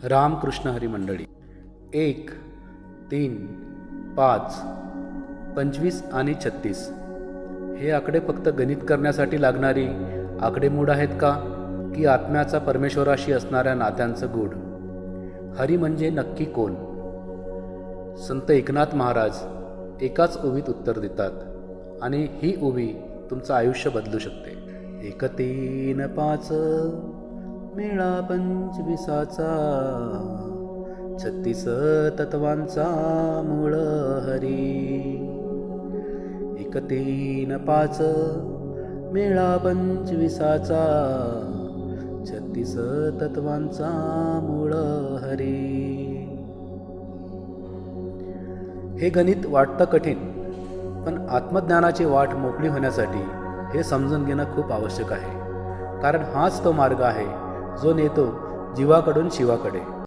रामकृष्ण हरी मंडळी 1, 3, 5, 25 आणि 36 हे आकडे फक्त गणित करण्यासाठी लागणारी आकडेमोड आहेत का, की आत्म्याचा परमेश्वराशी असणाऱ्या नात्यांचं गूढ? हरी म्हणजे नक्की कोण? संत एकनाथ महाराज एकाच ओवीत उत्तर देतात आणि ही ओवी तुमचं आयुष्य बदलू शकते. 1, 3, 5 मेळा 25चा 36 तत्वांचा मूळ हरी. 1, 3, 5 मेळा 25चा 36 तत्वांचा मूळ हरी. हे गणित वाटतं कठीण, पण आत्मज्ञानाची वाट मोकळी होण्यासाठी हे समजून घेणं खूप आवश्यक आहे. कारण हाच तो मार्ग आहे जो नेतो जीवाकडून शिवाकडे.